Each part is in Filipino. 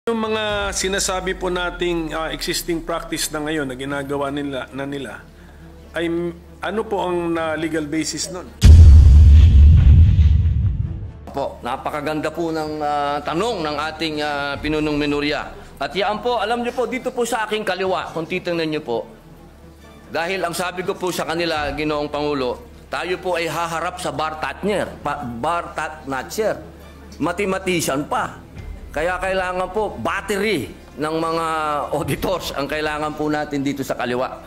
Yung mga sinasabi po nating existing practice na ngayon na ginagawa nila ay ano po ang legal basis nun? Po, napakaganda po ng tanong ng ating pinunong Menorya. At yan po, alam niyo po, dito po sa aking kaliwa, kung titingnan niyo po, dahil ang sabi ko po sa kanila, Ginoong Pangulo, tayo po ay haharap sa bar Tatnacher, mathematician pa. Kaya kailangan po, battery ng mga auditors ang kailangan po natin dito sa kaliwa.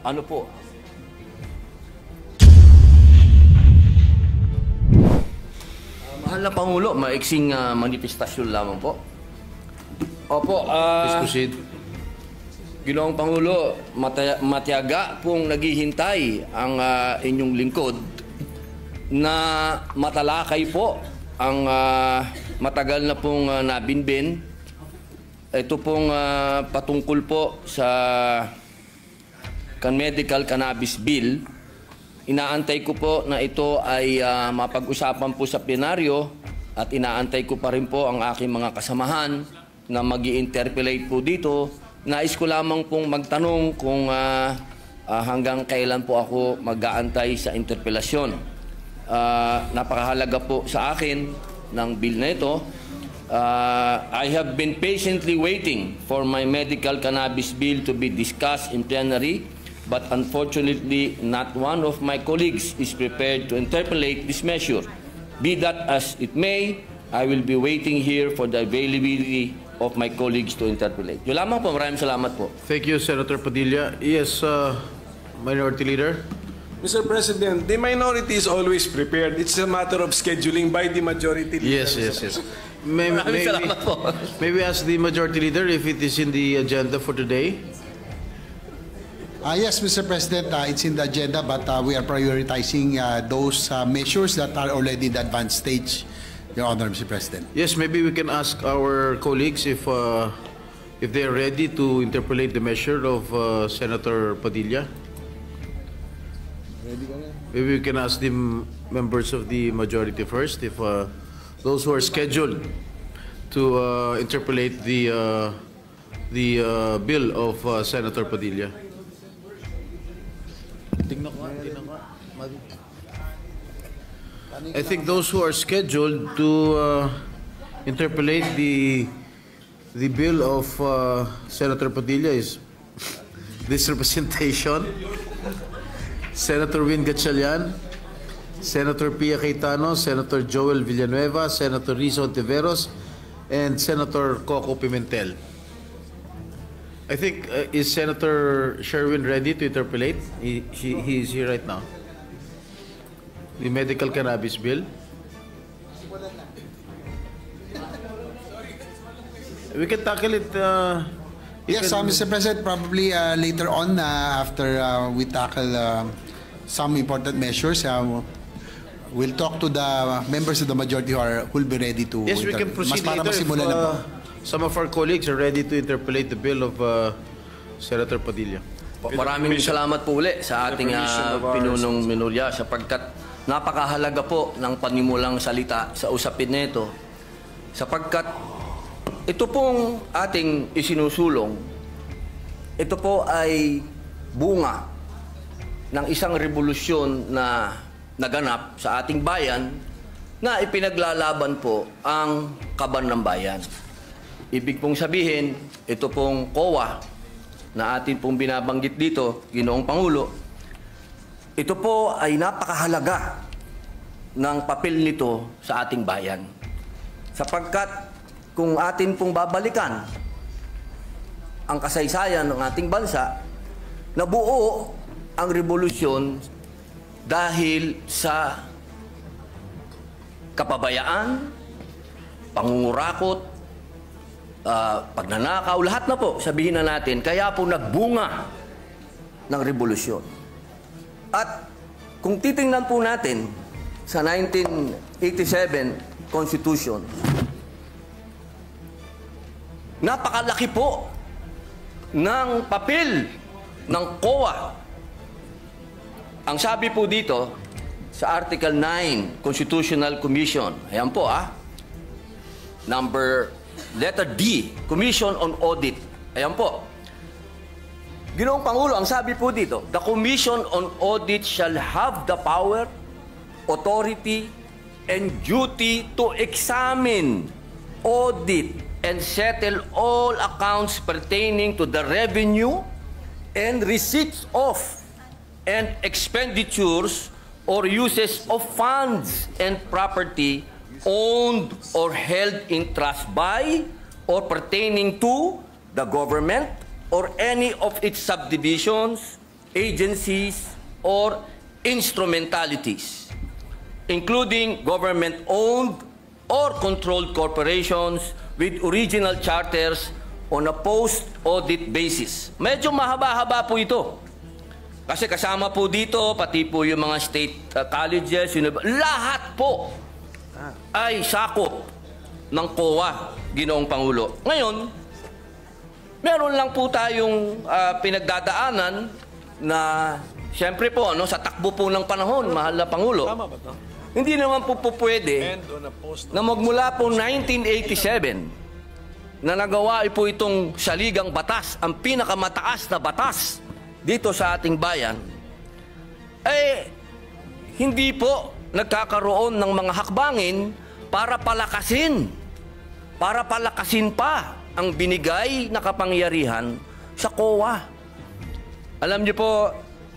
Ano po? Mahal na Pangulo, maiksing manifestasyon lamang po. Opo, Please proceed. Ginoong Pangulo, matiyaga pong naghihintay ang inyong lingkod na matalakay po ang matagal na pong nabinbin. Ito pong patungkol po sa medical cannabis bill. Inaantay ko po na ito ay mapag-usapan po sa plenaryo at inaantay ko pa rin po ang aking mga kasamahan na mag-i-interpellate po dito. Nais ko lamang pong magtanong kung hanggang kailan po ako mag-aantay sa interpelasyon. Napakahalaga po sa akin ng bill na ito. I have been patiently waiting for my medical cannabis bill to be discussed in plenary, but unfortunately not one of my colleagues is prepared to interpolate this measure. Be that as it may, I will be waiting here for the availability of my colleagues to interpolate. Yun lamang po, maraming salamat po. Thank you, Senator Padilla. Yes, Minority Leader. Mr. President, the minority is always prepared. It's a matter of scheduling by the majority leader. Yes. May we ask the Majority Leader if it is in the agenda for today? Yes, Mr. President, it's in the agenda, but we are prioritizing those measures that are already in the advanced stage, Your Honor, Mr. President. Yes, maybe we can ask our colleagues if they are ready to interpolate the measure of Senator Padilla. Maybe we can ask the members of the majority first if those who are scheduled to interpolate the bill of Senator Padilla. I think those who are scheduled to interpolate the bill of Senator Padilla is this representation, Senator Win Gatchalian, Senator Pia Cayetano, Senator Joel Villanueva, Senator Rizzo Ontiveros, and Senator Coco Pimentel. I think, is Senator Sherwin ready to interpolate? He is here right now. The medical cannabis bill. We can tackle it. Yes, Mr. President, probably later on after we tackle some important measures, we'll talk to the members of the majority who will be ready to. Yes, we can proceed later if some of our colleagues are ready to interpolate the bill of Senator Padilla. Maraming salamat po uli sa ating pinunong Menorya sapagkat napakahalaga po ng panimulang salita sa usapin nito sapagkat ito pong ating isinusulong, ito po ay bunga ng isang revolusyon na naganap sa ating bayan na ipinaglalaban po ang kaban ng bayan. Ibig pong sabihin, ito pong COA na atin pong binabanggit dito, Ginoong Pangulo, ito po ay napakahalaga ng papel nito sa ating bayan. Sapagkat kung atin pong babalikan ang kasaysayan ng ating bansa, nabuo ang revolusyon dahil sa kapabayaan, pangungurakot, pagnanakaw, lahat na po, sabihin na natin, kaya po nagbunga ng revolusyon. At kung titingnan po natin sa 1987 Constitution, napakalaki po ng papel ng COA. Ang sabi po dito sa Article 9, Constitutional Commission, ayan po letter D, Commission on Audit. Ayan po. Ginoong Pangulo, ang sabi po dito, the Commission on Audit shall have the power, authority, and duty to examine, audit, and settle all accounts pertaining to the revenue and receipts of and expenditures or uses of funds and property owned or held in trust by or pertaining to the government or any of its subdivisions, agencies, or instrumentalities, including government-owned or controlled corporations with original charters on a post-audit basis. Medyo mahaba-haba po ito. Kasi kasama po dito, pati po yung mga state colleges, lahat po ay sakop ng COA, Ginoong Pangulo. Ngayon, meron lang po tayong pinagdadaanan na, siyempre po, sa takbo po ng panahon, mahal na Pangulo, Tama ba ito? hindi naman po pwede na magmula po 1987 na nagawa po itong saligang batas, ang pinakamataas na batas dito sa ating bayan, hindi po nagkakaroon ng mga hakbangin para palakasin pa ang binigay na kapangyarihan sa COA. Alam niyo po,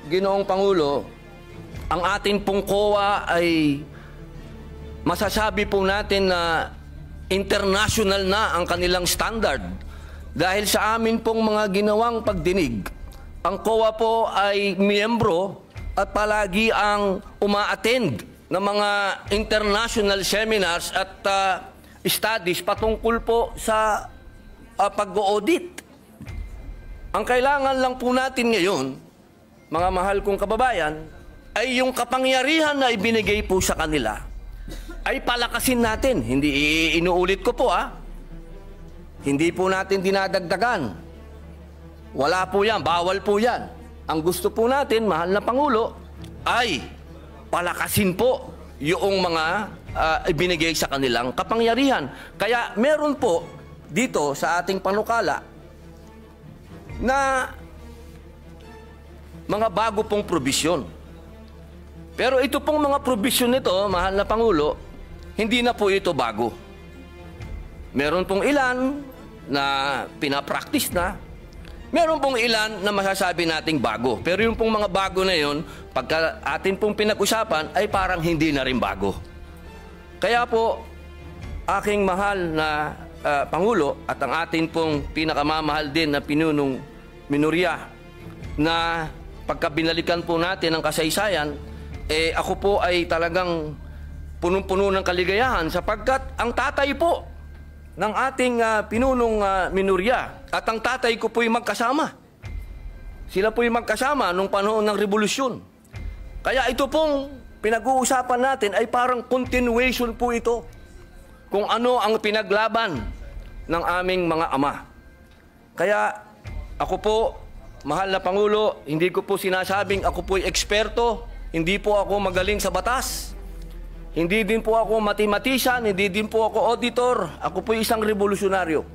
Ginoong Pangulo, ang atin pong COA ay masasabi po natin na international na ang kanilang standard. Dahil sa amin pong mga ginawang pagdinig, ang COA po ay miyembro at palagi ang uma-attend ng mga international seminars at studies patungkol po sa pag-audit. Ang kailangan lang po natin ngayon, mga mahal kong kababayan, ay yung kapangyarihan na ibinigay po sa kanila ay palakasin natin. Hindi inuulit ko po Hindi po natin dinadagdagan. Wala po yan, bawal po yan. Ang gusto po natin, mahal na Pangulo, ay palakasin po yung mga ibinigay sa kanilang kapangyarihan. Kaya meron po dito sa ating panukala na mga bago pong probisyon. Pero ito pong mga probisyon nito, mahal na Pangulo, hindi na po ito bago. Meron pong ilan na pinapractice na, meron pong ilan na masasabi nating bago. Pero yung pong mga bago na yun, pagka atin pong pinag-usapan, ay parang hindi na rin bago. Kaya po, aking mahal na Pangulo at ang atin pong pinakamamahal din na pinunong minorya na pagka binalikan po natin ang kasaysayan, ako po ay talagang punong-puno ng kaligayahan sapagkat ang tatay po ng ating pinunong minorya at ang tatay ko po'y magkasama. Sila po'y magkasama nung panahon ng revolusyon. Kaya ito pong pinag-uusapan natin ay parang continuation po ito kung ano ang pinaglaban ng aming mga ama. Kaya ako po, mahal na Pangulo, hindi ko po sinasabing ako po'y eksperto, hindi po ako magaling sa batas, hindi din po ako mathematician, hindi din po ako auditor, ako po'y isang revolusyonaryo.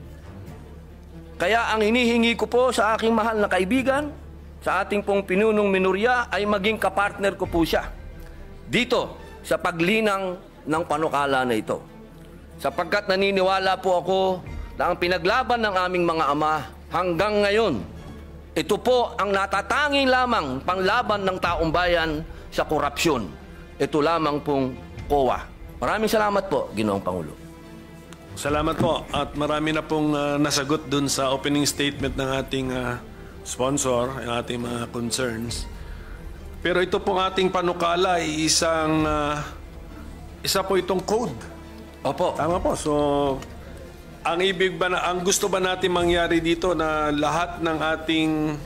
Kaya ang hinihingi ko po sa aking mahal na kaibigan, sa ating pong pinunong minorya, ay maging kapartner ko po siya dito sa paglinang ng panukala na ito. Sapagkat naniniwala po ako na ang pinaglaban ng aming mga ama hanggang ngayon, ito po ang natatanging lamang panglaban ng taong bayan sa korupsyon. Ito lamang pong COA. Maraming salamat po, Ginoong Pangulo. Salamat po. At marami na pong nasagot dun sa opening statement ng ating sponsor, ang ating mga concerns. Pero ito pong ating panukala ay isa po itong code. Opo. Tama po. So, ang gusto ba natin mangyari dito na lahat ng ating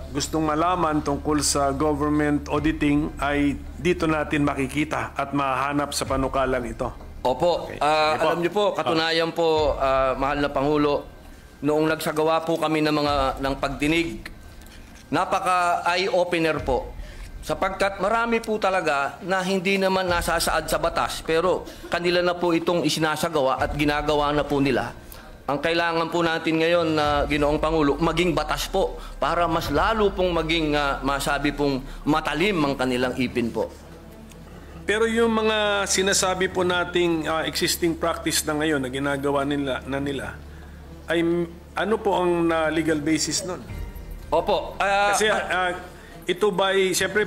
gustong malaman tungkol sa government auditing ay dito natin makikita at mahanap sa panukalang ito? Opo. Okay. Alam niyo po, katunayan po, mahal na Pangulo, noong nagsagawa po kami ng pagdinig, napaka eye-opener po Sapagkat marami po talaga na hindi naman nasasaad sa batas, pero kanila na po itong isinasagawa at ginagawa na po nila. Ang kailangan po natin ngayon na Ginoong Pangulo, maging batas po para mas lalo pong maging masabi pong matalim ang kanilang ipin po. Pero yung mga sinasabi po nating existing practice na ngayon na ginagawa nila ay ano po ang legal basis nun? Opo. Kasi ito ba'y, siyempre,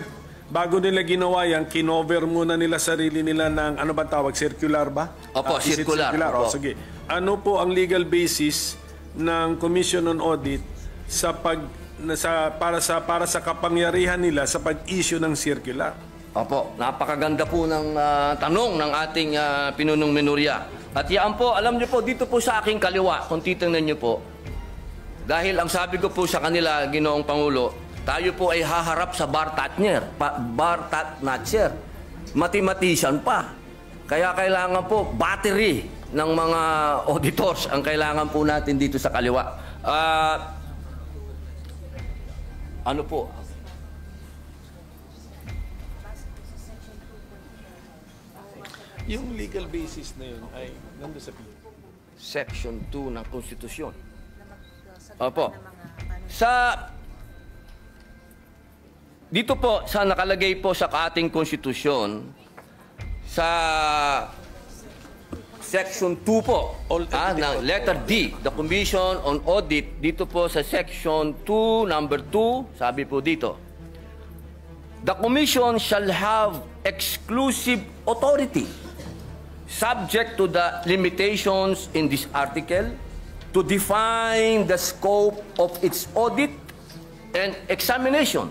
bago nila ginawa yan, kinover muna nila sarili nila ng, ano ba tawag, circular ba? Opo, Is it circular. Oh, Opo. sige. Ano po ang legal basis ng Commission on Audit sa para sa kapangyarihan nila sa pag-issue ng circular? Opo, napakaganda po ng tanong ng ating pinunong minorya. At yan po, alam niyo po, dito po sa aking kaliwa, kung titingnan niyo po, dahil ang sabi ko po sa kanila, Ginoong Pangulo, tayo po ay haharap sa bar Tatnatcher. Mathematician pa. Kaya kailangan po, battery ng mga auditors ang kailangan po natin dito sa kaliwa. Ano po? Yung legal basis na yun ay nandun sa Section 2 ng Konstitusyon. Opo. Dito po, sa nakalagay po sa ating konstitusyon, sa Section 2 po, ng letter D, the Commission on Audit, dito po sa Section 2, number 2, sabi po dito, the Commission shall have exclusive authority subject to the limitations in this article to define the scope of its audit and examination,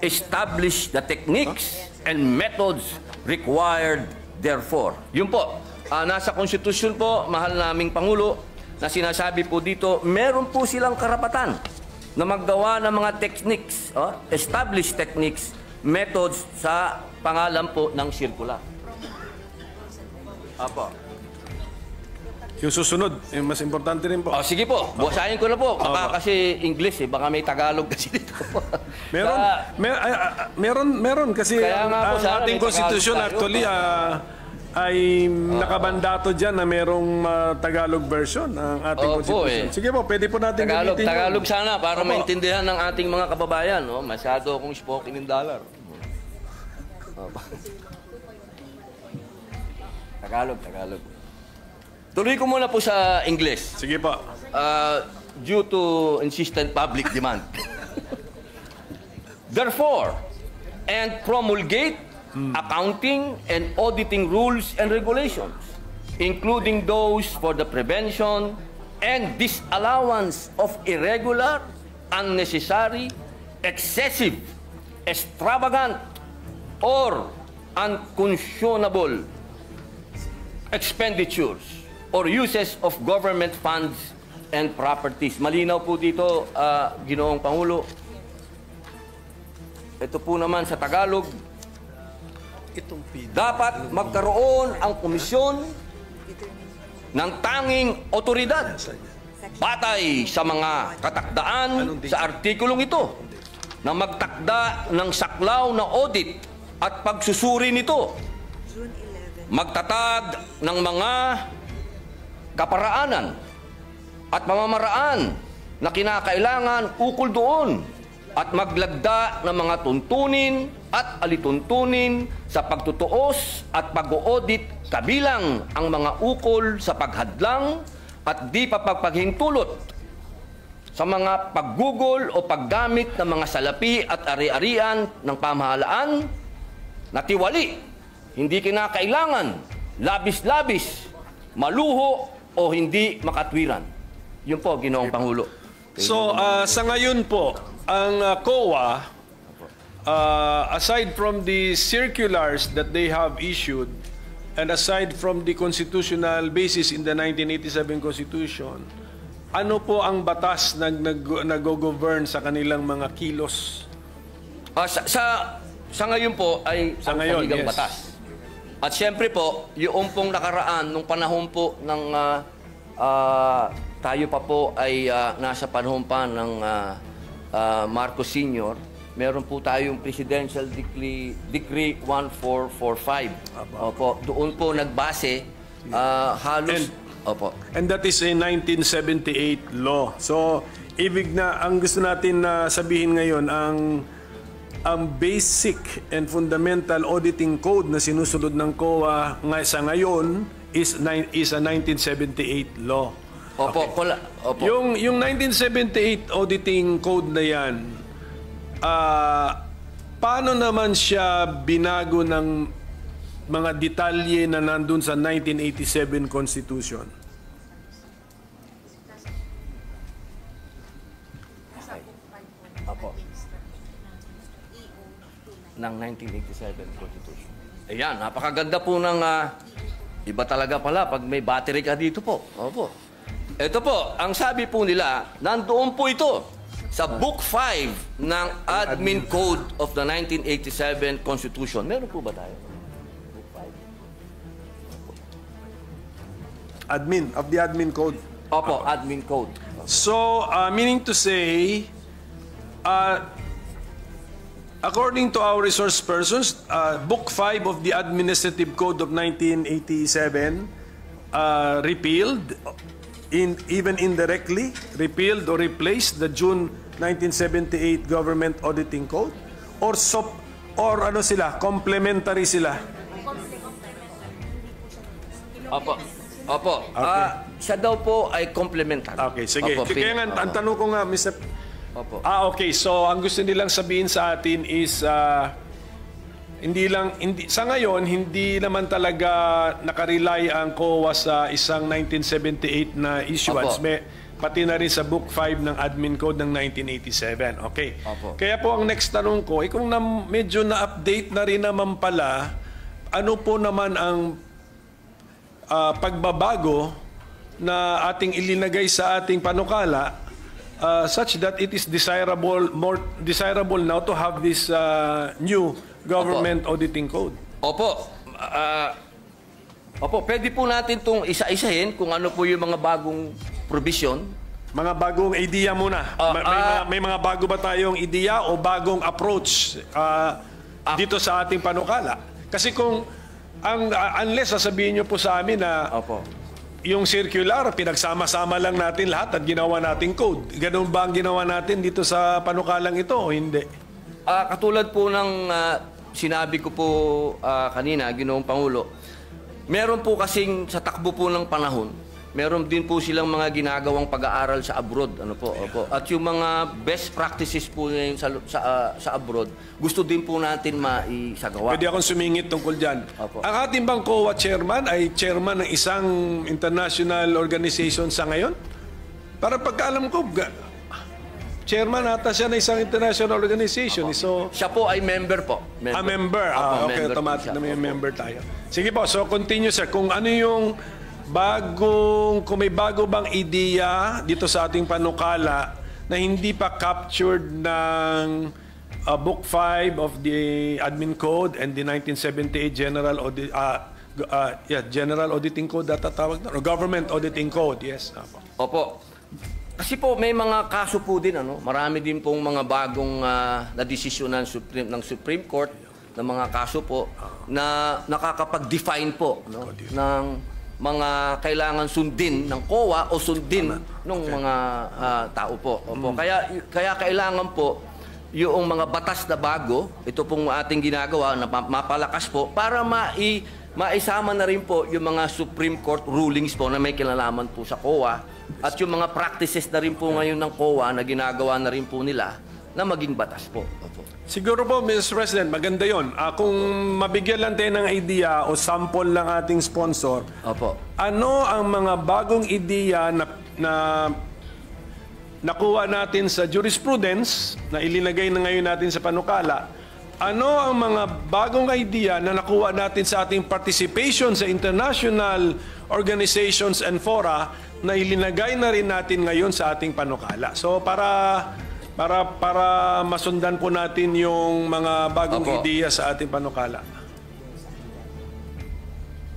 establish the techniques and methods required therefore. Yun po, nasa konstitusyon po, mahal naming Pangulo, na sinasabi po dito, meron po silang karapatan na maggawa ng mga techniques, establish techniques, methods sa pangalan po ng circular. Apo. Yung susunod, yung mas importante rin po. Sige po, basahin ko na po. Baka kasi English baka may Tagalog kasi dito. Meron kasi Kaya nga po, ang sana ating may konstitusyon Tagalog tayo. actually ay nakabandato dyan na merong Tagalog version ng ating konstitusyon. Sige po, pwede po natin gamitin yun. Tagalog sana para maintindihan ng ating mga kababayan. Masyado akong spoken in dollar. Tagalog. Tuloy ko muna po sa English. Sige po. Due to insistent public demand. Therefore, and promulgate accounting and auditing rules and regulations, including those for the prevention and disallowance of irregular, unnecessary, excessive, extravagant, or unconscionable expenditures or uses of government funds and properties. Malinaw po dito, Ginoong Pangulo. Ito po naman sa Tagalog, dapat magkaroon ang komisyon ng tanging otoridad batay sa mga katakdaan sa artikulong ito na magtakda ng saklaw na audit at pagsusuri nito, magtatag ng mga kaparaanan at pamamaraan na kinakailangan ukol doon at maglagda ng mga tuntunin at alituntunin sa pagtutuos at pag-audit kabilang ang mga ukol sa paghadlang at di pagpaghintulot sa mga paggugol o paggamit ng mga salapi at ari-arian ng pamahalaan na tiwali, hindi kinakailangan, labis-labis, maluho o hindi makatwiran. Yun po, Ginoong Pangulo. So, sa ngayon po, ang COA, aside from the circulars that they have issued, and aside from the constitutional basis in the 1987 Constitution, ano po ang batas na nag-govern sa kanilang mga kilos? Sa ngayon po ay Sa ang ngayon, saligang yes. batas. At siyempre po, yung pong nakaraan, nung panahon po ng tayo pa po ay nasa panahon pa ng Marcos Sr., meron po tayong Presidential Decree 1445. Opo, doon po nagbase halos... Opo. And that is a 1978 law. So, ibig na, ang gusto natin na sabihin ngayon, ang basic and fundamental auditing code na sinusunod ng COA sa ngayon is a 1978 law. Opo, opo. Yung 1978 auditing code na yan, paano naman siya binago ng mga detalye na nandun sa 1987 Constitution? Opo. Ng 1987 Constitution. Ayan, napakaganda po ng... iba talaga pala pag may battery ka dito po. Opo. Ito po, ang sabi po nila, nandoon po ito sa Book 5 ng Admin Code of the 1987 Constitution. Meron po ba tayo? Book 5. Of the Admin Code. Opo, Admin Code. So, meaning to say, according to our resource persons, Book 5 of the Administrative Code of 1987 repealed, even indirectly, repealed or replaced the June 1978 Government Auditing Code? Or ano sila, complementary sila? Opo. Opo. Okay. Siya daw po ay complementary. Okay, sige. Opo, Kaya nga, ang tanong ko nga, Mr. Opo. Okay. So, ang gusto nilang sabihin sa atin is, sa ngayon, hindi naman talaga nakarely ang COA sa isang 1978 na issuance. Opo. Pati na rin sa Book 5 ng Admin Code ng 1987. Okay. Opo. Kaya po ang next tanong ko, kung medyo na-update na rin naman pala, ano po naman ang pagbabago na ating ilinagay sa ating panukala such that it is more desirable now to have this new government auditing code? Opo. Opo, pwede po natin itong isa-isahin kung ano po yung mga bagong provision. Mga bagong idea muna. May mga bago ba tayong idea o bagong approach dito sa ating panukala? Kasi kung unless sasabihin nyo po sa amin na Opo. yung circular, pinagsama-sama lang natin lahat at ginawa nating code. Ganun ba ang ginawa natin dito sa panukalang ito o hindi? Katulad po ng sinabi ko po kanina, Ginoong Pangulo, meron po kasing sa takbo po ng panahon, meron din po silang mga ginagawang pag-aaral sa abroad. Ano po? Opo. At yung mga best practices po ngayon sa abroad, gusto din po natin maisagawa. Pwede akong sumingit tungkol dyan. Opo. Ang ating bang COA chairman ay chairman ng isang international organization sa ngayon? Para pagkaalam ko, chairman ata siya ng isang international organization. So, Siya po ay member po. member. Opo, Okay, member po automatic siya. na may Opo. member tayo. Sige po, so continue sir. Kung ano yung kung may bago bang ideya dito sa ating panukala na hindi pa captured ng Book 5 of the Admin Code and the 1978 General Auditing Code tawag na, or Government Auditing Code, yes. Opo. Kasi po may mga kaso po din, marami din pong mga bagong na desisyon ng Supreme Court na mga kaso po na nakakapag-define po ng mga kailangan sundin ng COA o sundin ng mga tao po. Opo. Kaya kailangan po yung mga batas na bago, ito pong ating ginagawa na mapalakas po para maisama na rin po yung mga Supreme Court rulings po na may kinalaman po sa COA at yung mga practices na rin po ngayon ng COA na ginagawa na rin po nila na maging batas po. Opo. Siguro po, Mr. President, maganda yon. Kung mabigyan lang tayo ng idea o sample ng ating sponsor, Opo. ano ang mga bagong ideya na nakuha natin sa jurisprudence na ilinagay na ngayon natin sa panukala? Ano ang mga bagong idea na nakuha natin sa ating participation sa international organizations and fora na ilinagay na rin natin ngayon sa ating panukala? So para masundan po natin yung mga bagong Opo. ideya sa ating panukala.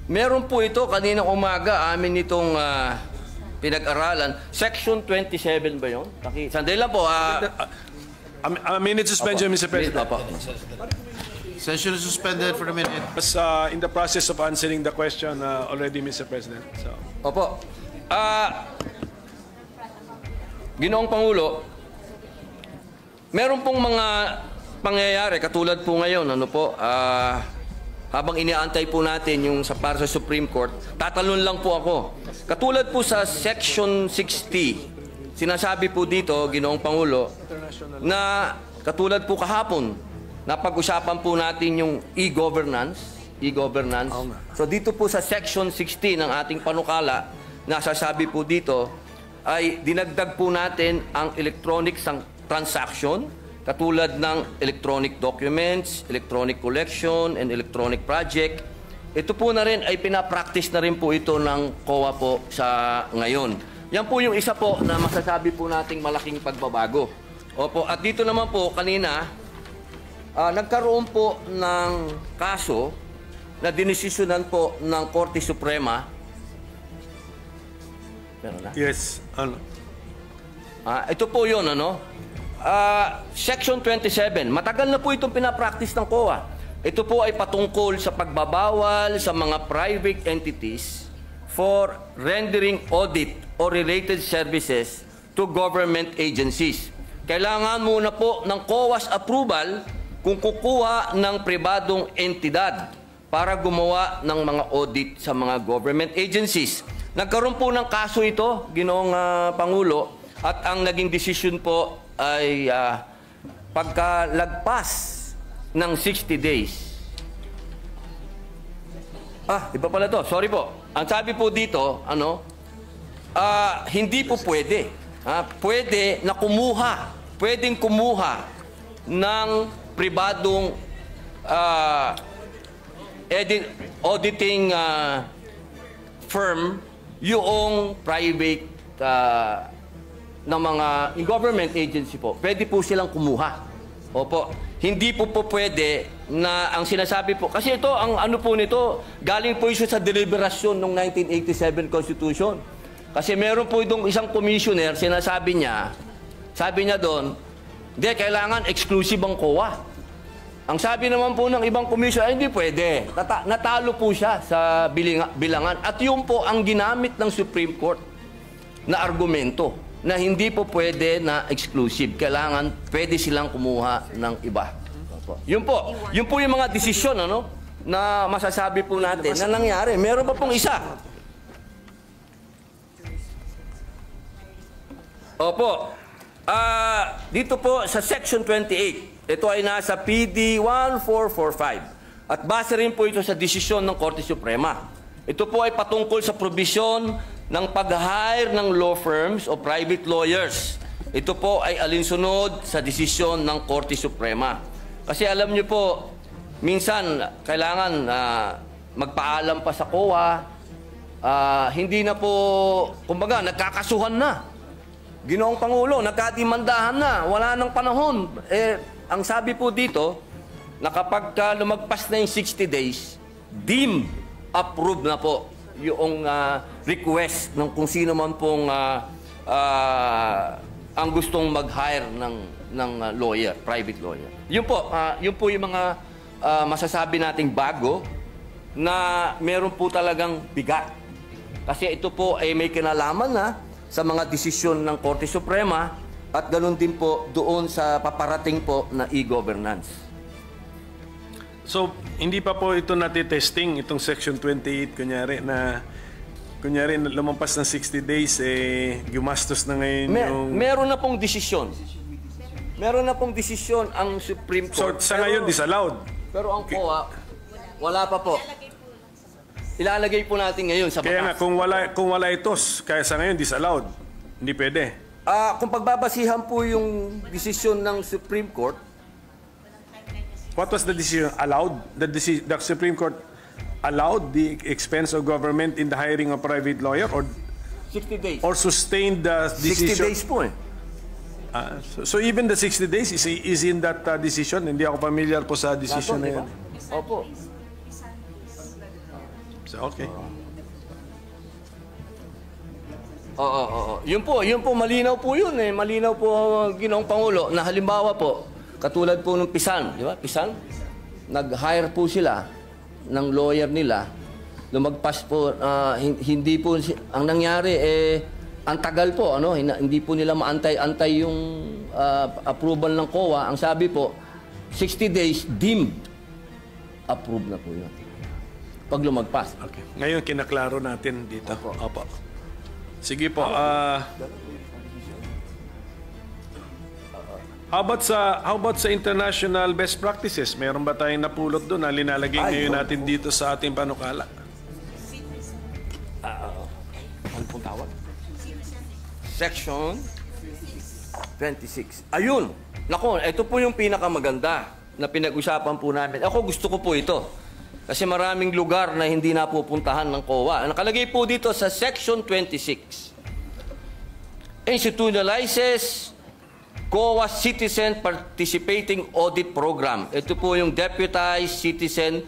Meron po ito kaninang umaga amin itong pinag-aralan. Section 27 ba yun? Sandali lang po. A minute suspension, Mr. President. Opo. Session is suspended for a minute. Was in the process of answering the question already, Mr. President. So, Opo. Ginoong Pangulo, meron pong mga pangyayari katulad po ngayon, ano po, habang iniaantay po natin yung para sa Supreme Court, tatalon lang po ako. Katulad po sa Section 60, sinasabi po dito, Ginoong Pangulo, na katulad po kahapon, napag-usapan po natin yung e-governance. So dito po sa Section 60 ng ating panukala, nasasabi po dito, ay dinagdag po natin ang electronic transaction, katulad ng electronic documents, electronic collection, and electronic project. Ito po na rin ay pinapractice na rin po ito ng COA po sa ngayon. Yan po yung isa po na masasabi po nating malaking pagbabago. Opo, at dito naman po kanina, nagkaroon po ng kaso na dinesisyonan po ng Korte Suprema. Meron na? yes. Ito po yun, ano? Section 27, matagal na po itong pinapractice ng COA. Ito po ay patungkol sa pagbabawal sa mga private entities for rendering audit or related services to government agencies. Kailangan muna po ng COA's approval kung kukuha ng pribadong entidad para gumawa ng mga audit sa mga government agencies. Nagkaroon po ng kaso ito, Ginoong Pangulo, at ang naging decision po ay pagkalagpas ng 60 days. Iba pala to. Sorry po. Ang sabi po dito, hindi po pwede. Pwede na pwedeng kumuha ng pribadong auditing firm yung private ng mga government agency po. Pwede po silang kumuha. Opo. Hindi po pwede na ang sinasabi po. Kasi ito, ang ano po nito, galing po ito sa deliberasyon ng 1987 Constitution. Kasi meron po itong isang commissioner, sinasabi niya, sabi niya doon, hindi, kailangan exclusive ang COA. Ang sabi naman po ng ibang commissioner, hindi pwede. Natalo po siya sa bilangan. At yun po ang ginamit ng Supreme Court na argumento na hindi po pwede na exclusive. Kailangan pwede silang kumuha ng iba. Yun po yung mga desisyon na masasabi po natin na nangyari. Meron pa pong isa. Opo. Dito po sa Section 28, ito ay nasa PD 1445. At base rin po ito sa desisyon ng Korte Suprema. Ito po ay patungkol sa probisyon ng pag-hire ng law firms o private lawyers. Ito po ay alinsunod sa desisyon ng Korte Suprema. Kasi alam niyo po, minsan kailangan magpaalam pa sa COA, hindi na po, kumbaga, nagkakasuhan na. Ginoong Pangulo, nagkadimandahan na, wala nang panahon. Ang sabi po dito, na kapag lumagpas na yung 60 days, deemed approved na po yung request ng kung sino man pong ang gustong mag-hire ng lawyer, private lawyer. Yun po yung mga masasabi nating bago na meron po talagang bigat. Kasi ito po ay may kinalaman na sa mga desisyon ng Korte Suprema at ganoon din po doon sa paparating po na e-governance. So, hindi pa po ito natitesting, itong Section 28, kunyari lumampas ng 60 days, gumastos na ngayon yung... Meron na pong desisyon. Meron na pong desisyon ang Supreme Court. So, sa ngayon, disallowed. Pero ang COA, wala pa po. Ilalagay po natin ngayon sa batas. Kaya nga, kung wala ito, kaya sa ngayon, disallowed. Hindi pwede. Kung pagbabasihan po yung desisyon ng Supreme Court, what was the decision? Allowed? The Supreme Court allowed the expense of government in the hiring of private lawyer or 60 days. Or sustained the 60 decision? days po So even the 60 days is in that decision? Hindi ako familiar po sa decision na yan. Opo. So, okay. Oo. Yun po, malinaw po yun eh. Malinaw po, Ginoong Pangulo, na halimbawa po, katulad po ng Pisan, di ba? Pisan, nag-hire po sila ng lawyer nila, lumagpas po, hindi po, ang nangyari ang tagal po, ano, hindi po nila maantay-antay yung approval ng COA. Ang sabi po, 60 days deemed approved na po yun. Pag lumagpas. Okay. Ngayon, kinaklaro natin dito. Opo. Sige po. How about sa international best practices? Meron ba tayong napulot doon na linalagay ngayon natin dito sa ating panukala? Ano pong tawag? Section 26. Ayun! Nako, ito po yung pinakamaganda na pinag-usapan po namin. Ako gusto ko po ito. Kasi maraming lugar na hindi napupuntahan ng COA. Nakalagay po dito sa Section 26. Institutionalizes COA Citizen Participating Audit Program. Ito po yung Deputized Citizen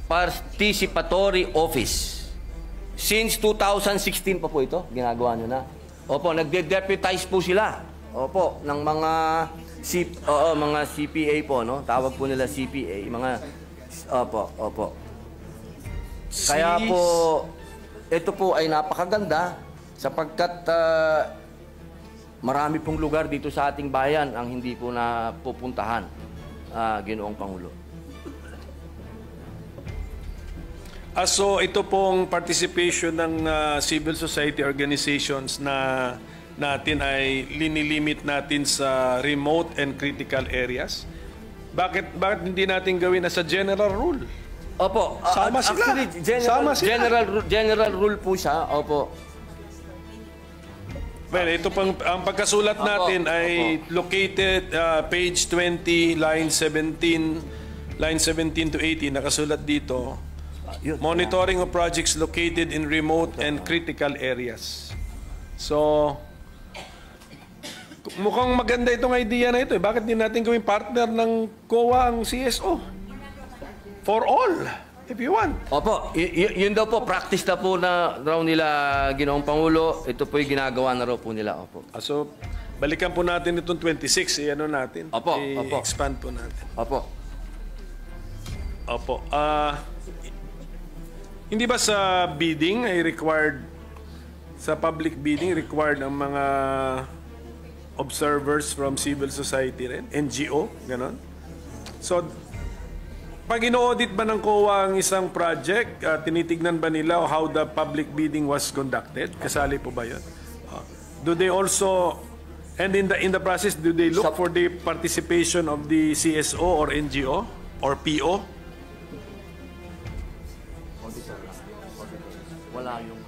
Participatory Office. Since 2016 pa po ito, ginagawa nyo na. Opo, nagde-deputize po sila. Opo, ng mga mga CPA po, no? Tawag po nila CPA, mga opo. Kaya po ito po ay napakaganda sapagkat marami pong lugar dito sa ating bayan ang hindi po napupuntahan, Ginoong Pangulo. So ito pong participation ng civil society organizations na natin ay linilimit natin sa remote and critical areas. Bakit hindi natin gawin as a general rule? Opo. Sama sila. Actually, general rule po siya. Opo. Well, ito pang ang pagkasulat natin ay located page 20 line 17 to 18 nakasulat dito. Monitoring of projects located in remote and critical areas. So mukhang maganda itong idea na ito. Bakit din natin gawing partner ng COA ang CSO? For all, if you want. Opo, yun daw po, practice na po na raw nila, Ginoong Pangulo. Ito po yung ginagawa na raw po nila. Opo. So, balikan po natin itong 26. I-ano natin? Opo. I-expand po natin. Opo. Hindi ba sa bidding ay required, sa public bidding, required ang mga observers from civil society rin? NGO? Ganon? So, pag ino-audit ba ng COA ang isang project, tinitignan ba nila how the public bidding was conducted? Kasali po ba yun? Do they also, and in the process, do they look for the participation of the CSO or NGO or PO? Wala yung...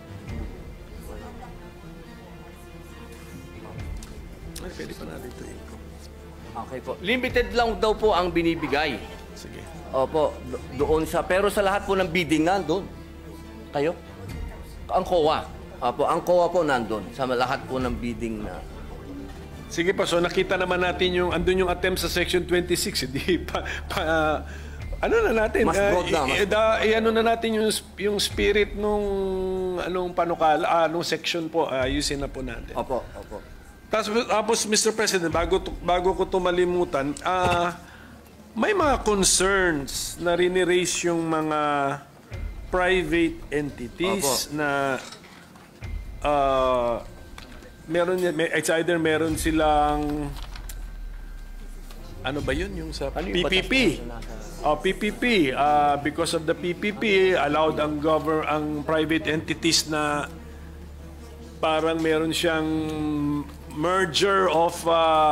Ay, pwede pa natin ito. Okay po. Limited lang daw po ang binibigay. Sige. Opo, doon sa... Pero sa lahat po ng bidding nandun. Kayo? Ang COA. Opo, ang COA po nandun. Sa lahat po ng bidding na... Sige pa, so nakita naman natin yung... Andun yung attempt sa Section 26. Hindi ano na natin? Mas broad na. Ano na natin yung spirit nung anong panukala, nung section po. Ayusin na po natin. Opo. Tapos, Mr. President, bago ko ito malimutan, may mga concerns na riniraise yung mga private entities na it's either meron silang ano ba yun yung sa PPP? PPP. Because of the PPP, allowed ang private entities na parang meron siyang merger of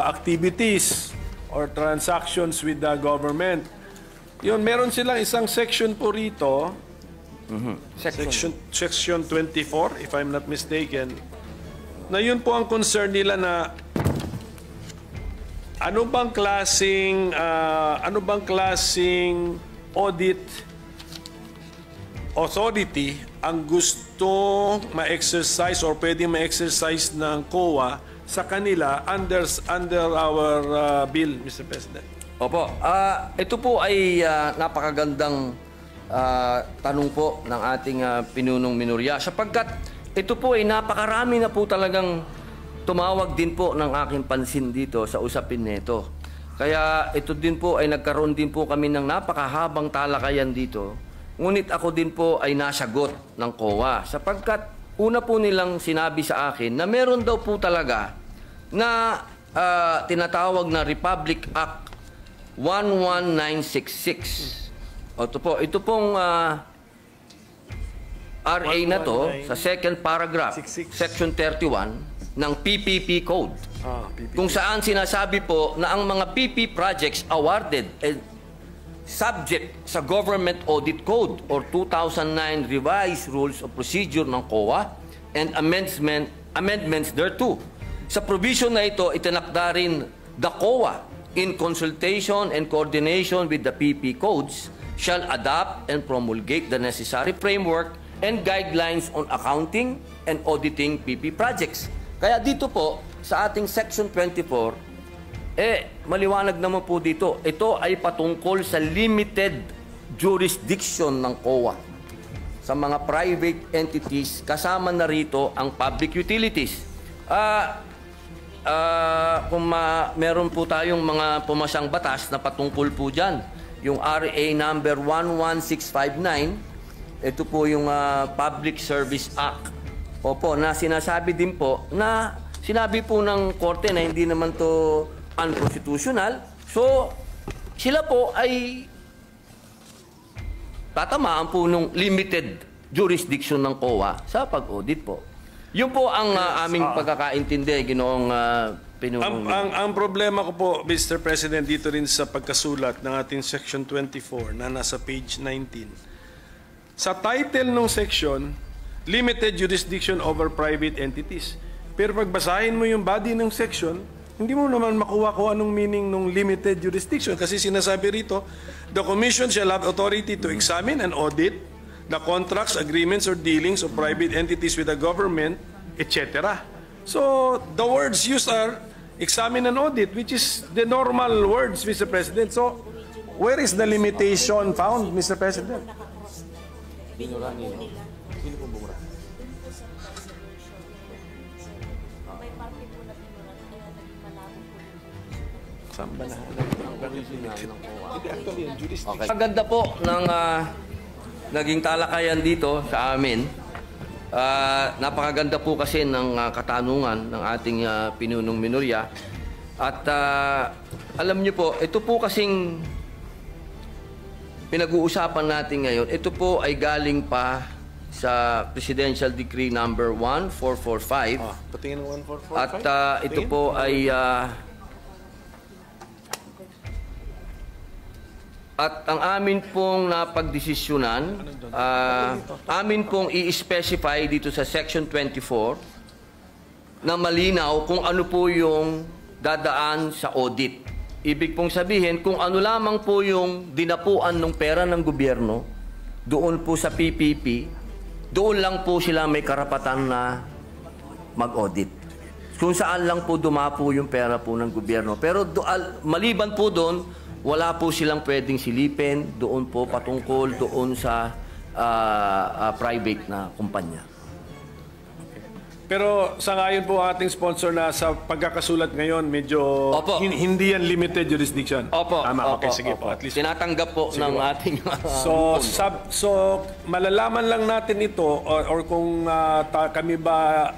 activities or transactions with the government. Yun, meron silang isang section po rito, section 24, if I'm not mistaken, na yun po ang concern nila na ano bang klaseng audit authority ang gusto ma-exercise or pwedeng ma-exercise ng COA sa kanila under our bill, Mr. President? Opo. Ito po ay napakagandang tanong po ng ating pinunong minorya sapagkat ito po ay napakarami na po talagang tumawag din po ng aking pansin dito sa usapin nito. Kaya ito din po ay nagkaroon din po kami ng napakahabang talakayan dito. Ngunit ako din po ay nasagot ng COA sapagkat una po nilang sinabi sa akin na meron daw po talaga na tinatawag na Republic Act 11966. Ito pong RA na to sa second paragraph, section 31 ng PPP Code. Kung saan sinasabi po na ang mga PP projects awarded subject sa Government Audit Code or 2009 Revised Rules of Procedure ng COA and amendments thereto. Sa provision na ito, itinakda rin the COA in consultation and coordination with the PP codes shall adopt and promulgate the necessary framework and guidelines on accounting and auditing PP projects. Kaya dito po, sa ating Section 24, maliwanag naman po dito, ito ay patungkol sa limited jurisdiction ng COA sa mga private entities, kasama na rito ang public utilities. Meron po tayong mga pumasang batas na patungkol po dyan. Yung RA number 11659, ito po yung Public Service Act. Opo, na sinasabi din po na sinabi po ng korte na hindi naman to unconstitutional. So, sila po ay tatamaan po ng limited jurisdiction ng COA sa pag-audit po. Yun po ang aming pagkakaintindi, Ginoong Pinunong. Ang problema ko po, Mr. President, dito rin sa pagkasulat ng ating Section 24 na nasa page 19. Sa title ng section, limited jurisdiction over private entities. Pero pagbasahin mo yung body ng section, hindi mo naman makuha kung anong meaning ng limited jurisdiction. Kasi sinasabi rito, the Commission shall have authority to examine and audit the contracts, agreements, or dealings of private entities with the government, etc. So, the words used are examine and audit, which is the normal words, Mr. President. So, where is the limitation found, Mr. President? Okay. Maganda po ng naging talakayan dito sa amin. Napakaganda po kasi ng katanungan ng ating pinunong minorya. At alam niyo po, ito po kasing pinag-uusapan natin ngayon, ito po ay galing pa sa Presidential Decree number 1445. Patingin ng 1445. At ito po ay at ang amin pong napagdesisyonan, amin pong i-specify dito sa Section 24 na malinaw kung ano po yung dadaan sa audit. Ibig pong sabihin, kung ano lamang po yung dinapuan ng pera ng gobyerno, doon po sa PPP, doon lang po sila may karapatan na mag-audit. Kung saan lang po dumapo yung pera po ng gobyerno. Pero maliban po doon, wala po silang pwedeng silipin doon po patungkol doon sa private na kumpanya. Pero sa ngayon po ating sponsor na sa pagkakasulat ngayon, medyo hindi yan limited jurisdiction. Opo. Tama, okay, Opo, sige opo. po. At least, tinatanggap po ng ating So, malalaman lang natin ito or kung kami ba,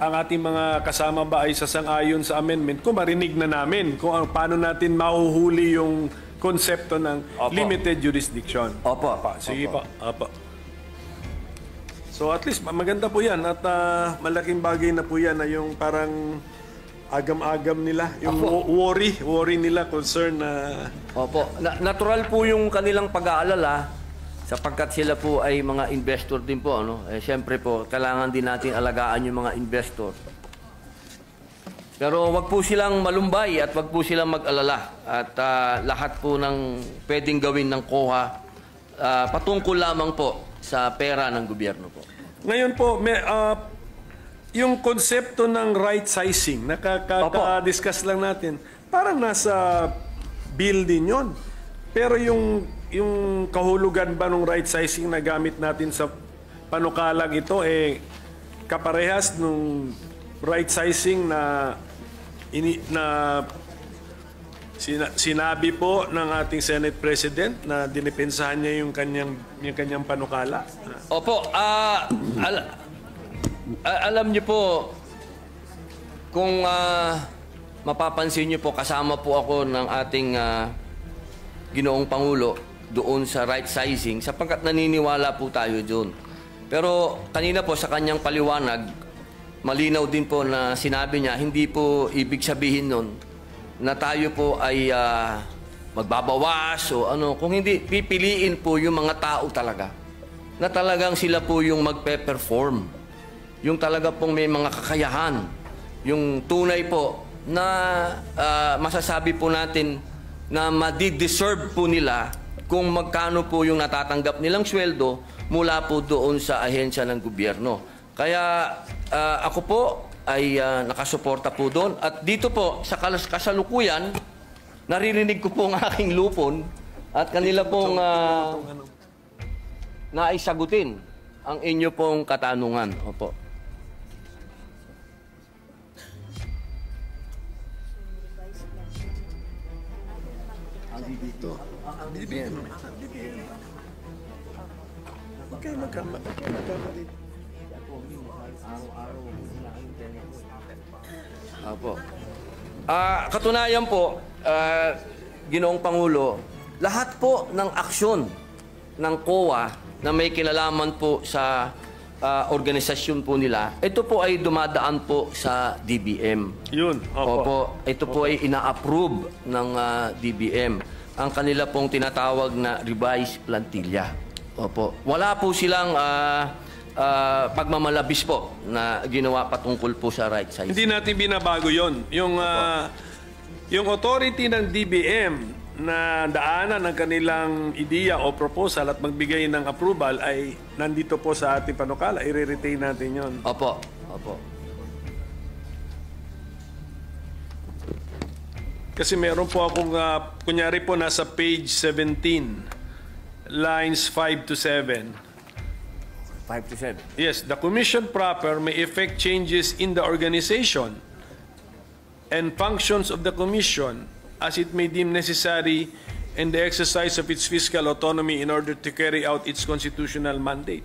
ang ating mga kasama ba ay sasang-ayon sa amendment, kung marinig na namin kung paano natin mahuhuli yung konsepto ng limited jurisdiction. Opo. Sige po. Opo. So at least maganda po yan at malaking bagay na po yan na yung parang agam-agam nila, yung worry nila, concern na... Opo. Natural po yung kanilang pag-aalala sapagkat sila po ay mga investor din po. Siyempre po, kailangan din natin alagaan yung mga investor. Pero wag po silang malumbay at wag po silang mag-alala. At lahat po ng pwedeng gawin ng COA patungkol lamang po sa pera ng gobyerno po. Ngayon po, yung konsepto ng right sizing, nakaka-discuss lang natin, parang nasa bill din yun. Pero yung kahulugan ba ng right sizing na gamit natin sa panukalang ito, kaparehas nung right sizing na sinabi po ng ating Senate President na dinipensahan niya yung kanyang panukala. Opo, alam niyo po, kung mapapansin niyo po, kasama po ako ng ating Ginoong Pangulo doon sa right sizing sapagkat naniniwala po tayo doon. Pero kanina po sa kanyang paliwanag, malinaw din po na sinabi niya, hindi po ibig sabihin nun na tayo po ay magbabawas o ano. Kung hindi, pipiliin po yung mga tao talaga na talagang sila po yung magpe-perform. Yung talaga pong may mga kakayahan. Yung tunay po na masasabi po natin na madi-deserve po nila kung magkano po yung natatanggap nilang sweldo mula po doon sa ahensya ng gobyerno. Kaya ako po ay nakasuporta po doon. At dito po, sa kasalukuyan, naririnig ko po ang aking lupon at kanila pong naisagutin ang inyo pong katanungan. Opo. Opo. Katunayan po, Ginoong Pangulo, lahat po ng aksyon ng COA na may kinalaman po sa organisasyon po nila, ito po ay dumadaan po sa DBM. Yun, Opo. Ito po ay ina-approve ng DBM. Ang kanila pong tinatawag na revised plantilla. Opo. Wala po silang pagmamalabis po na ginawa patungkol po sa right size. Hindi natin binabago yon. Yung authority ng DBM na daanan ng kanilang ideya o proposal at magbigay ng approval ay nandito po sa ating panukala. I-retain natin yon. Opo. Opo. Kasi meron po akong, kunyari po nasa page 17, lines 5 to 7. 5 to 7. Yes, the commission proper may effect changes in the organization and functions of the commission as it may deem necessary in the exercise of its fiscal autonomy in order to carry out its constitutional mandate.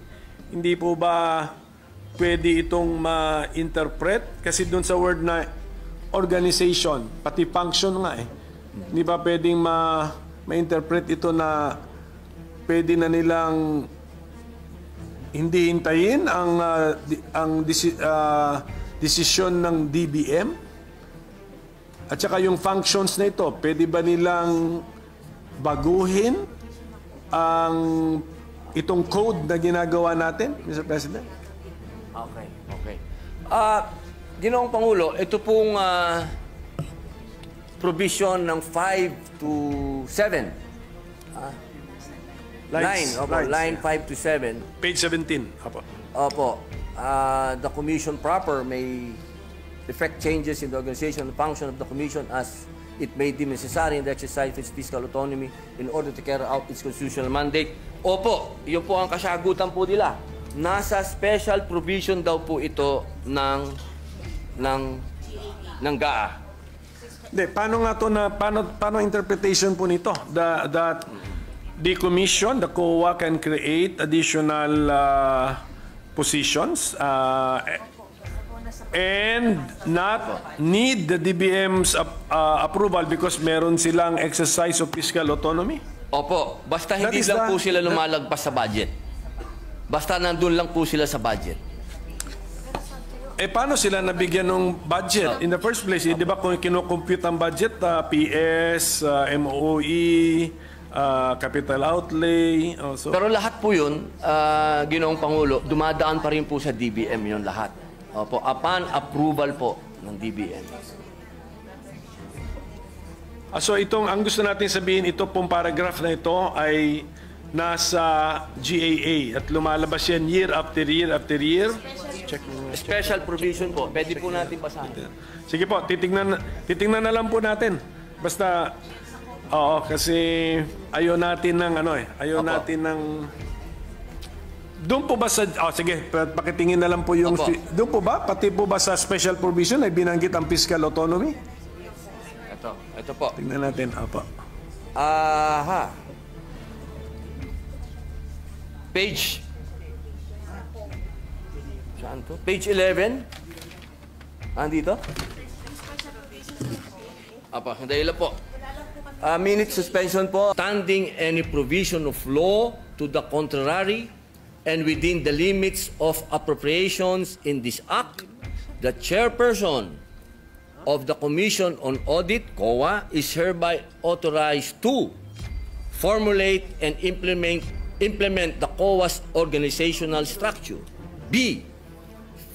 Hindi po ba pwede itong ma-interpret? Kasi dun sa word na organization, pati function nga eh. Hindi ba pwedeng ma-interpret ito na pwede na nilang hindi hintayin ang desisyon ng DBM? At saka yung functions na ito, pwede ba nilang baguhin itong code na ginagawa natin, Mr. President? Okay, okay. Ginoong Pangulo, ito pong provision ng 5 to 7. Line 5 to 7. Page 17. Apo. Opo. The commission proper may effect changes in the organization and function of the commission as it may deem necessary in the exercise of its fiscal autonomy in order to carry out its constitutional mandate. Opo, yun po ang kasagutan po nila. Nasa special provision daw po ito ng GAA. Hindi, paano nga to na paano interpretation po nito? The commission, the COA can create additional positions and not need the DBM's approval because meron silang exercise of fiscal autonomy? Opo, basta hindi lang po sila lumalagpas sa budget. Basta nandun lang po sila sa budget. Eh, paano sila nabigyan ng budget? In the first place, di ba kung kinocompute ang budget, PS, MOE, capital outlay, also. Pero lahat po yun, Ginoong Pangulo, dumadaan pa rin po sa DBM yun lahat. Opo, upon approval po ng DBM. So ang gusto natin sabihin, ito pong paragraph na ito ay nasa GAA at lumalabas yan year after year after year. Check mo. Special provision po, pwede po natin basahin. Sige po, titingnan na lang po natin. Basta, oo, kasi ayaw natin ng ayaw natin ng Doon po ba sa... Oh, sige, pakitingin na lang po yung... Opo. Doon po ba? Pati po ba sa special provision ay binanggit ang fiscal autonomy? Ito po. Tingnan natin. Opo. Aha. Page. Saan to? Page 11. Andito? Apa, dahil po. Minute suspension po. Standing any provision of law to the contrary and within the limits of appropriations in this act, the chairperson of the Commission on Audit, COA, is hereby authorized to formulate and implement the COA's organizational structure. B.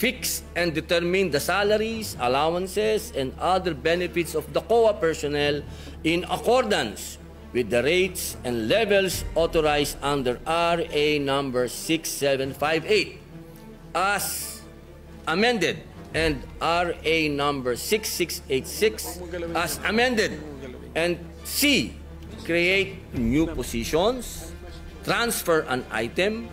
Fix and determine the salaries, allowances, and other benefits of the COA personnel in accordance with the rates and levels authorized under RA number 6758 as amended and RA number 6686 as amended. And C. Create new positions, transfer an item,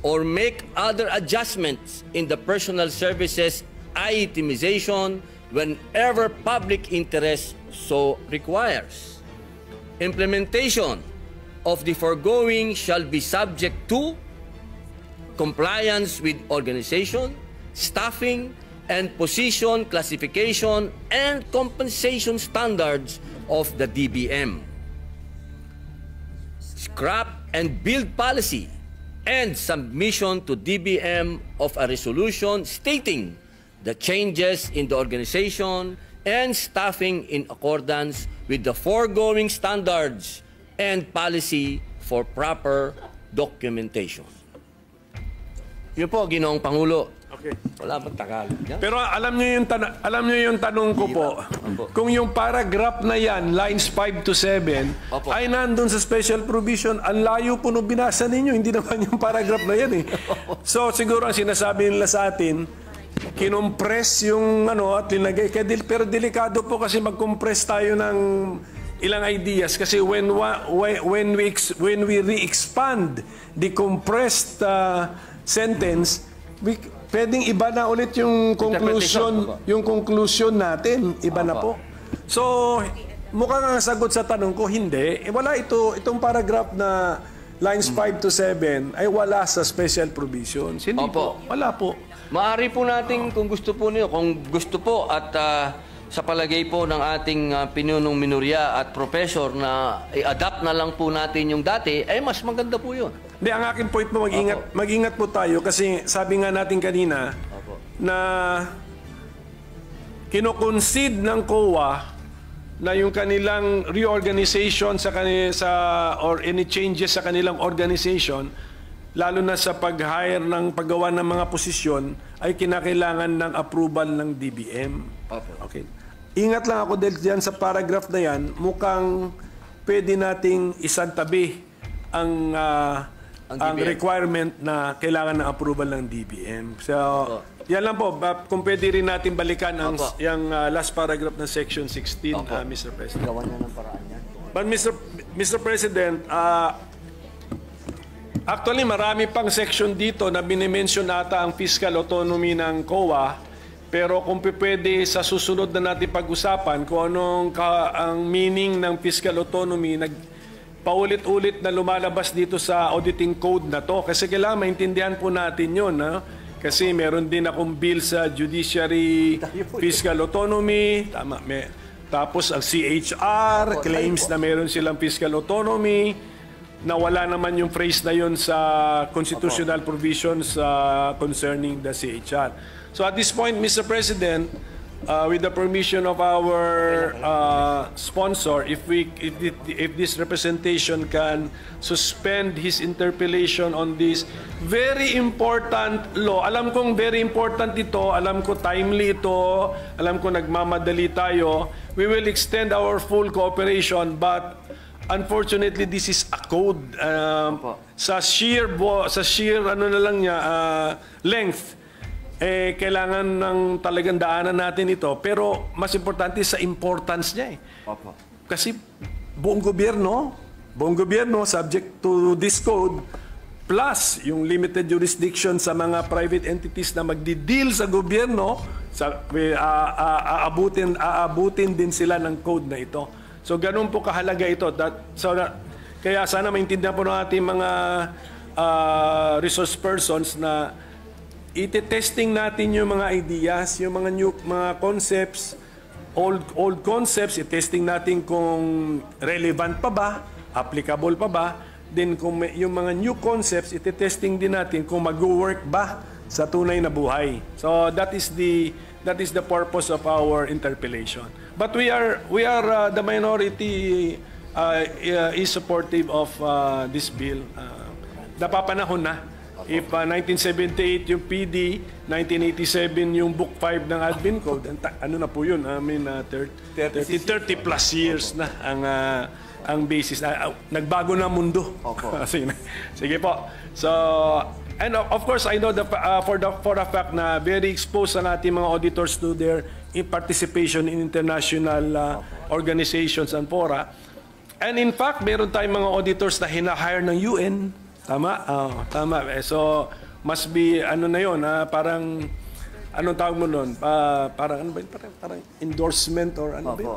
or make other adjustments in the personal services itemization whenever public interest so requires. Implementation of the foregoing shall be subject to compliance with organization, staffing, and position classification and compensation standards of the DBM. Scrap and build policy and submission to DBM of a resolution stating the changes in the organization and staffing in accordance with the foregoing standards and policy for proper documentation. Yun po, Ginoong Pangulo. Okay. Wala bang Tagalog yan? Pero alam niyo yung tanong ko po. Kung yung paragraph na yan, lines 5 to 7, Opo. ay nandun sa special provision, ang layo po nung binasa ninyo, hindi naman yung paragraph na yan eh. So siguro ang sinasabi nila sa atin, kinompress yung at linagay. Pero delikado po kasi mag-compress tayo ng ilang ideas kasi when we re-expand the compressed sentence, pwedeng iba na ulit yung conclusion natin. Iba na po. So, mukhang ang sagot sa tanong ko, hindi. Wala itong paragraph na lines 5 to 7 ay wala sa special provisions. Hindi po. Wala po. Maaari po natin kung gusto po niyo, at sa palagay po ng ating pinunong minorya at professor na i-adapt na lang po natin yung dati, ay mas maganda po yun. Hindi, ang aking point po, mag-ingat po tayo kasi sabi nga natin kanina na kino-concede ng COA na yung kanilang reorganization or any changes sa kanilang organization, lalo na sa pag-hire ng paggawa ng mga posisyon, ay kinakailangan ng approval ng DBM. Okay. Ingat lang ako dahil diyan sa paragraph na yan, mukhang pwede nating isantabi ang requirement na kailangan ng approval ng DBM. So, yan lang po. Kung pwede rin natin balikan ang yung last paragraph ng Section 16, Mr. President. Gawan na ng paraan yan. But Mr. President, actually marami pang section dito na binimension nata ang fiscal autonomy ng COA. Pero kung pwede sa susunod na natin pag-usapan kung anong ang meaning ng fiscal autonomy, paulit-ulit na lumalabas dito sa auditing code na to. Kasi kailangan maintindihan po natin yun. Kasi meron din akong bill sa judiciary fiscal autonomy. Tama. Tapos ang CHR claims na meron silang fiscal autonomy. Nawala naman yung phrase na yun sa constitutional provisions concerning the CHR. So at this point, Mr. President, with the permission of our sponsor, if this representation can suspend his interpellation on this very important law. Alam kong very important ito, alam ko timely ito, alam ko nagmamadali tayo. We will extend our full cooperation, but unfortunately this is a code sa sheer length. Kailangan ng talagang daanan natin ito. Pero mas importante sa importance niya Kasi buong gobyerno, subject to this code, plus yung limited jurisdiction sa mga private entities na magdi-deal sa gobyerno, aabutin din sila ng code na ito. So ganun po kahalaga ito. Kaya sana maintindihan po ng ating mga resource persons na iti-testing natin yung mga ideas, yung mga new mga concepts, old concepts, i-testing natin kung relevant pa ba, applicable pa ba. Then kung yung mga new concepts, iti-testing din natin kung mag-work ba sa tunay na buhay. So that is the purpose of our interpellation. But we are the minority is supportive of this bill. Napapanahon na. If 1978 yung PD, 1987 yung Book 5 ng Admin Code, ano na po yun? I mean, 30 plus years na ang basis. Nagbago na mundo. Sige po. So, and of course, I know for a fact na very exposed ang ating mga auditors to their participation in international organizations and fora. And in fact, meron tayong mga auditors na hinahire ng UN. Tama? Tama. So, must be, ano na yun, parang, anong tawag mo nun? Parang, ano ba yun? Parang endorsement or ano ba yun?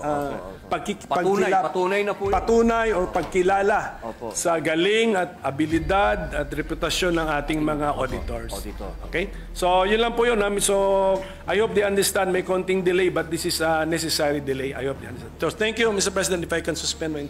Patunay na po yun. Patunay or pagkilala sa galing at abilidad at reputasyon ng ating mga auditors. Okay? So, yun lang po yun. So, I hope they understand may konting delay but this is a necessary delay. I hope they understand. So, thank you, Mr. President, if I can suspend my